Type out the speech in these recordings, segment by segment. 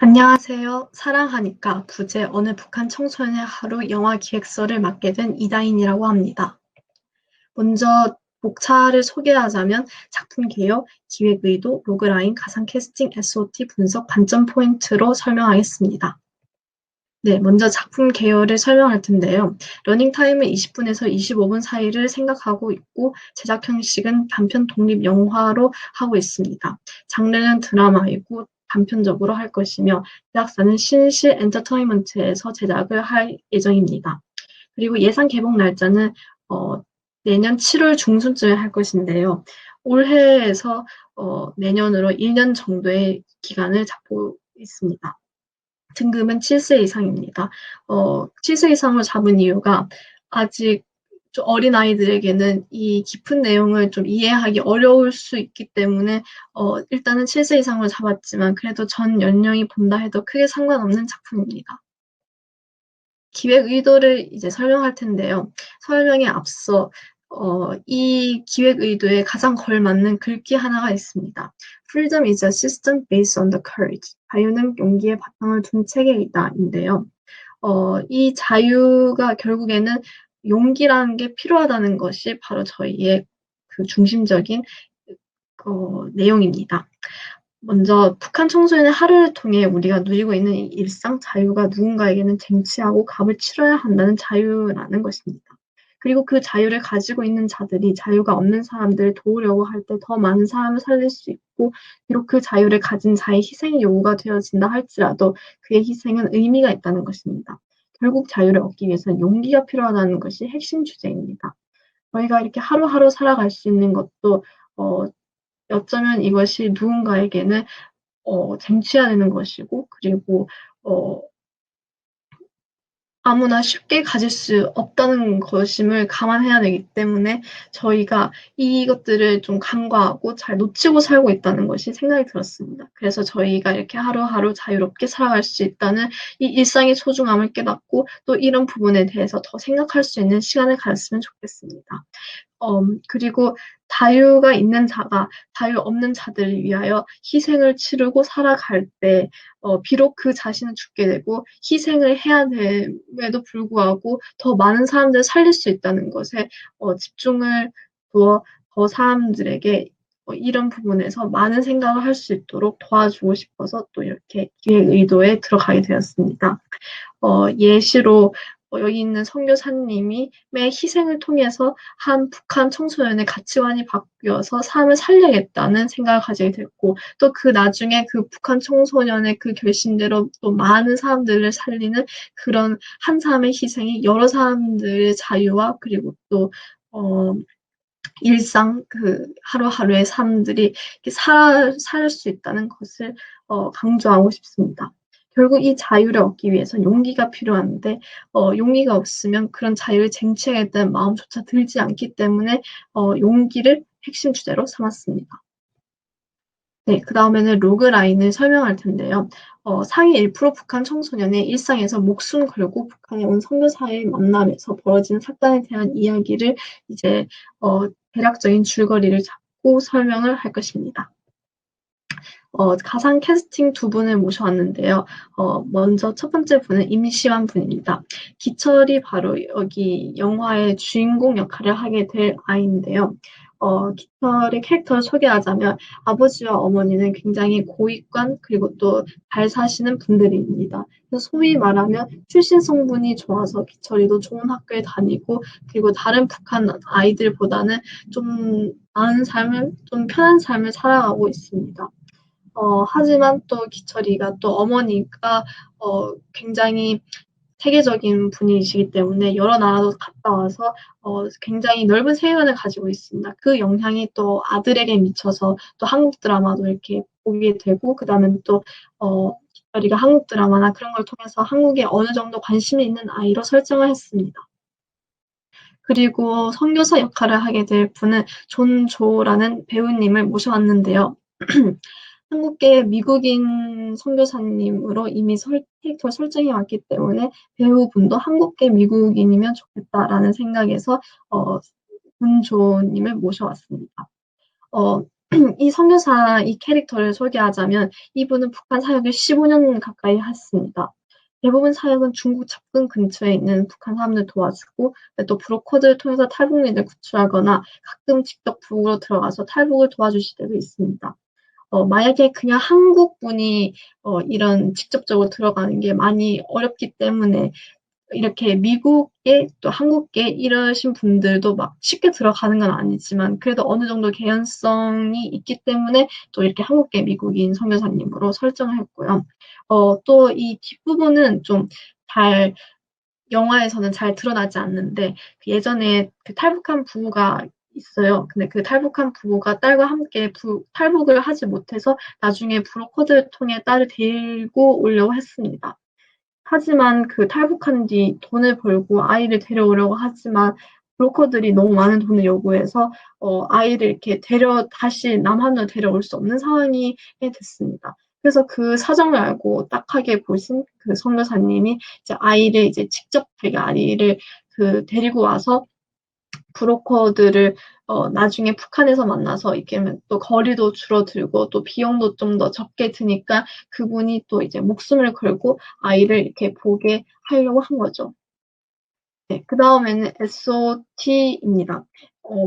안녕하세요. 사랑하니까 부제 어느 북한 청소년의 하루 영화 기획서를 맡게 된 이다인이라고 합니다. 먼저 목차를 소개하자면 작품 개요, 기획 의도, 로그라인, 가상 캐스팅, SOT 분석, 관점 포인트로 설명하겠습니다. 네, 먼저 작품 개요를 설명할 텐데요. 러닝 타임은 20분에서 25분 사이를 생각하고 있고 제작 형식은 단편 독립 영화로 하고 있습니다. 장르는 드라마이고 단편적으로 할 것이며 제작사는 신실 엔터테인먼트에서 제작을 할 예정입니다. 그리고 예상 개봉 날짜는 어, 내년 7월 중순쯤에 할 것인데요. 올해에서 내년으로 1년 정도의 기간을 잡고 있습니다. 등급은 7세 이상입니다. 7세 이상을 잡은 이유가 아직 좀 어린아이들에게는 이 깊은 내용을 좀 이해하기 어려울 수 있기 때문에 일단은 7세 이상으로 잡았지만 그래도 전 연령이 본다 해도 크게 상관없는 작품입니다. 기획 의도를 이제 설명할 텐데요. 설명에 앞서 이 기획 의도에 가장 걸맞는 글귀 하나가 있습니다. Freedom is a system based on the courage. 자유는 용기에 바탕을 둔 체계이다인데요. 이 자유가 결국에는 용기라는 게 필요하다는 것이 바로 저희의 그 중심적인 내용입니다. 먼저 북한 청소년의 하루를 통해 우리가 누리고 있는 이 일상 자유가 누군가에게는 쟁취하고 값을 치러야 한다는 자유라는 것입니다. 그리고 그 자유를 가지고 있는 자들이 자유가 없는 사람들을 도우려고 할 때 더 많은 사람을 살릴 수 있고, 비록 그 자유를 가진 자의 희생이 요구가 되어진다 할지라도 그의 희생은 의미가 있다는 것입니다. 결국 자유를 얻기 위해서는 용기가 필요하다는 것이 핵심 주제입니다. 저희가 이렇게 하루하루 살아갈 수 있는 것도 어, 어쩌면 이것이 누군가에게는 쟁취해야 되는 것이고, 그리고 어, 아무나 쉽게 가질 수 없다는 것임을 감안해야 되기 때문에 저희가 이것들을 좀 간과하고 잘 놓치고 살고 있다는 것이 생각이 들었습니다. 그래서 저희가 이렇게 하루하루 자유롭게 살아갈 수 있다는 이 일상의 소중함을 깨닫고 또 이런 부분에 대해서 더 생각할 수 있는 시간을 가졌으면 좋겠습니다. 그리고 자유가 있는 자가 자유 없는 자들을 위하여 희생을 치르고 살아갈 때, 비록 그 자신은 죽게 되고 희생을 해야 됨에도 불구하고 더 많은 사람들을 살릴 수 있다는 것에 집중을 두어 더 사람들에게 이런 부분에서 많은 생각을 할 수 있도록 도와주고 싶어서 또 이렇게 기획 의도에 들어가게 되었습니다. 예시로 여기 있는 선교사님이 매 희생을 통해서 한 북한 청소년의 가치관이 바뀌어서 삶을 살려야겠다는 생각을 가지게 됐고 또 그 나중에 그 북한 청소년의 그 결심대로 또 많은 사람들을 살리는 그런 한 사람의 희생이 여러 사람들의 자유와 그리고 또 일상 그 하루하루의 삶들이 살 수 있다는 것을 강조하고 싶습니다. 결국 이 자유를 얻기 위해서 용기가 필요한데 용기가 없으면 그런 자유를 쟁취하겠다는 마음조차 들지 않기 때문에 용기를 핵심 주제로 삼았습니다. 네, 그 다음에는 로그라인을 설명할 텐데요. 상위 1% 북한 청소년의 일상에서 목숨 걸고 북한에 온 선교사의 만남에서 벌어진 사건에 대한 이야기를 이제 대략적인 줄거리를 잡고 설명을 할 것입니다. 가상 캐스팅 두 분을 모셔왔는데요. 먼저 첫 번째 분은 임시완 분입니다. 기철이 바로 여기 영화의 주인공 역할을 하게 될 아이인데요. 기철의 캐릭터를 소개하자면 아버지와 어머니는 굉장히 고위관 그리고 또 잘 사시는 분들입니다. 그래서 소위 말하면 출신 성분이 좋아서 기철이도 좋은 학교에 다니고 그리고 다른 북한 아이들보다는 좀 나은 삶을, 좀 편한 삶을 살아가고 있습니다. 하지만 또 기철이가 또 어머니가 굉장히 세계적인 분이시기 때문에 여러 나라도 갔다 와서 굉장히 넓은 세계관을 가지고 있습니다. 그 영향이 또 아들에게 미쳐서 또 한국 드라마도 이렇게 보게 되고 그다음에 또 기철이가 한국 드라마나 그런 걸 통해서 한국에 어느 정도 관심이 있는 아이로 설정을 했습니다. 그리고 선교사 역할을 하게 될 분은 존 조라는 배우님을 모셔왔는데요. 한국계 미국인 선교사님으로 이미 캐릭터 설정이 왔기 때문에 배우분도 한국계 미국인이면 좋겠다라는 생각에서 어, 문조님을 모셔왔습니다. 이 선교사 이 캐릭터를 소개하자면 이분은 북한 사역을 15년 가까이 했습니다. 대부분 사역은 중국 접근 근처에 있는 북한 사람들 도와주고 또 브로커들을 통해서 탈북민을 구출하거나 가끔 직접 북으로 들어가서 탈북을 도와주실 때도 있습니다. 만약에 그냥 한국분이 이런 직접적으로 들어가는 게 많이 어렵기 때문에 이렇게 미국에 또 한국에 이러신 분들도 막 쉽게 들어가는 건 아니지만 그래도 어느 정도 개연성이 있기 때문에 또 이렇게 한국계 미국인 선교사님으로 설정을 했고요. 또 이 뒷부분은 좀 잘 영화에서는 잘 드러나지 않는데 그 예전에 그 탈북한 부부가 있어요. 근데 그 탈북한 부부가 딸과 함께 탈북을 하지 못해서 나중에 브로커들 통해 딸을 데리고 오려고 했습니다. 하지만 그 탈북한 뒤 돈을 벌고 아이를 데려오려고 하지만 브로커들이 너무 많은 돈을 요구해서 아이를 이렇게 다시 남한으로 데려올 수 없는 상황이 됐습니다. 그래서 그 사정을 알고 딱하게 보신 그 선교사님이 이제 아이를 이제 직접 되게 아이를 데리고 와서 브로커들을 나중에 북한에서 만나서 이렇게 또 거리도 줄어들고 또 비용도 좀 더 적게 드니까 그분이 또 이제 목숨을 걸고 아이를 이렇게 보게 하려고 한 거죠. 네, 그 다음에는 SOT입니다.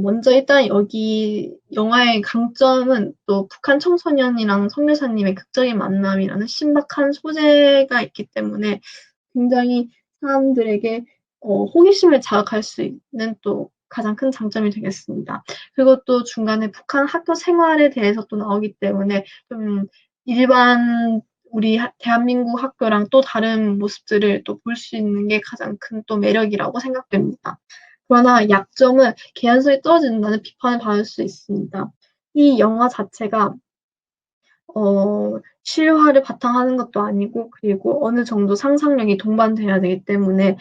먼저 일단 여기 영화의 강점은 또 북한 청소년이랑 선교사님의 극적인 만남이라는 신박한 소재가 있기 때문에 굉장히 사람들에게 호기심을 자극할 수 있는 또 가장 큰 장점이 되겠습니다. 그리고 또 중간에 북한 학교 생활에 대해서 또 나오기 때문에 좀 일반 우리 대한민국 학교랑 또 다른 모습들을 또 볼 수 있는 게 가장 큰 또 매력이라고 생각됩니다. 그러나 약점은 개연성이 떨어진다는 비판을 받을 수 있습니다. 이 영화 자체가 실화를 바탕하는 것도 아니고 그리고 어느 정도 상상력이 동반돼야 되기 때문에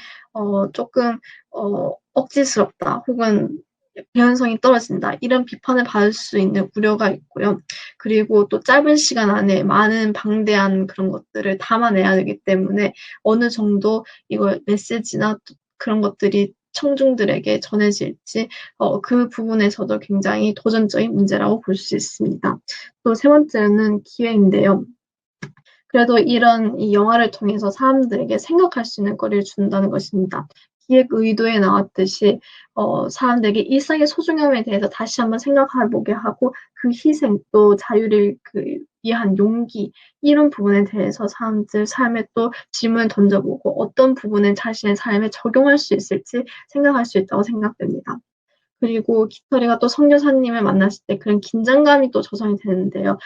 조금 억지스럽다 혹은 개연성이 떨어진다 이런 비판을 받을 수 있는 우려가 있고요. 그리고 또 짧은 시간 안에 많은 방대한 그런 것들을 담아내야 되기 때문에 어느 정도 이걸 메시지나 그런 것들이 청중들에게 전해질지 그 부분에서도 굉장히 도전적인 문제라고 볼 수 있습니다. 또 세 번째는 기회인데요. 그래도 이런 이 영화를 통해서 사람들에게 생각할 수 있는 거리를 준다는 것입니다. 기획 의도에 나왔듯이 사람들에게 일상의 소중함에 대해서 다시 한번 생각해보게 하고 그 희생 또 자유를 위한 용기 이런 부분에 대해서 사람들 삶에 또 질문을 던져보고 어떤 부분을 자신의 삶에 적용할 수 있을지 생각할 수 있다고 생각됩니다. 그리고 깃털이가 또 선교사님을 만났을 때 그런 긴장감이 또 조성이 되는데요.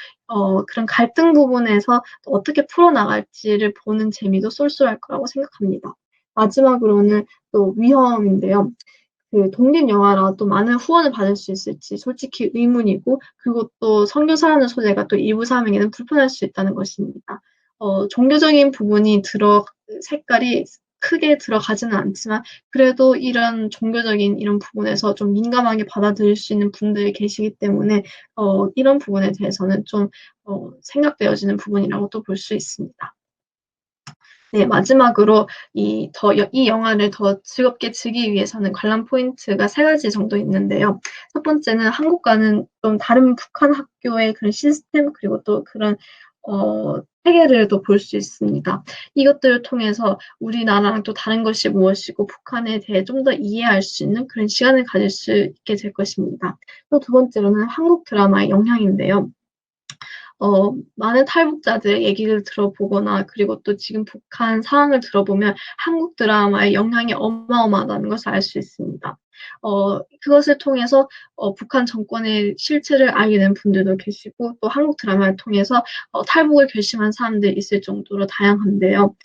그런 갈등 부분에서 또 어떻게 풀어나갈지를 보는 재미도 쏠쏠할 거라고 생각합니다. 마지막으로는 또 위험인데요. 독립 영화라 또 많은 후원을 받을 수 있을지 솔직히 의문이고 그리고 또 선교사라는 소재가 또 일부 사람에게는 불편할 수 있다는 것입니다. 종교적인 부분이 색깔이 크게 들어가지는 않지만 그래도 이런 종교적인 이런 부분에서 좀 민감하게 받아들일 수 있는 분들이 계시기 때문에 이런 부분에 대해서는 좀 생각되어지는 부분이라고 또 볼 수 있습니다. 네, 마지막으로 이 영화를 더 즐겁게 즐기기 위해서는 관람 포인트가 세 가지 정도 있는데요. 첫 번째는 한국과는 좀 다른 북한 학교의 그런 시스템, 그리고 또 그런, 체계를 또 볼 수 있습니다. 이것들을 통해서 우리나라랑 또 다른 것이 무엇이고 북한에 대해 좀 더 이해할 수 있는 그런 시간을 가질 수 있게 될 것입니다. 또 두 번째로는 한국 드라마의 영향인데요. 많은 탈북자들의 얘기를 들어보거나 그리고 또 지금 북한 상황을 들어보면 한국 드라마의 영향이 어마어마하다는 것을 알 수 있습니다. 그것을 통해서 북한 정권의 실체를 알게 된 분들도 계시고 또 한국 드라마를 통해서 탈북을 결심한 사람들이 있을 정도로 다양한데요.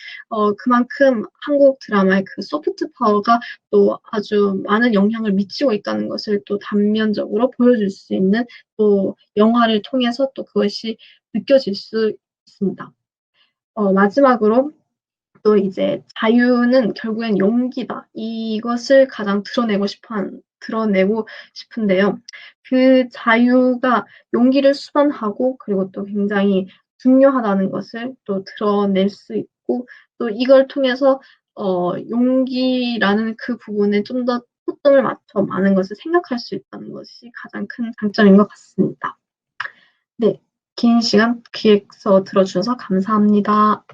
그만큼 한국 드라마의 그 소프트 파워가 또 아주 많은 영향을 미치고 있다는 것을 또 단면적으로 보여줄 수 있는 또 영화를 통해서 또 그것이 느껴질 수 있습니다. 마지막으로 또 이제 자유는 결국엔 용기다. 이것을 가장 드러내고 싶은데요. 그 자유가 용기를 수반하고 그리고 또 굉장히 중요하다는 것을 또 드러낼 수 있고 또 이걸 통해서 용기라는 그 부분에 좀 더 초점을 맞춰 많은 것을 생각할 수 있다는 것이 가장 큰 장점인 것 같습니다. 네. 긴 시간 기획서 들어주셔서 감사합니다.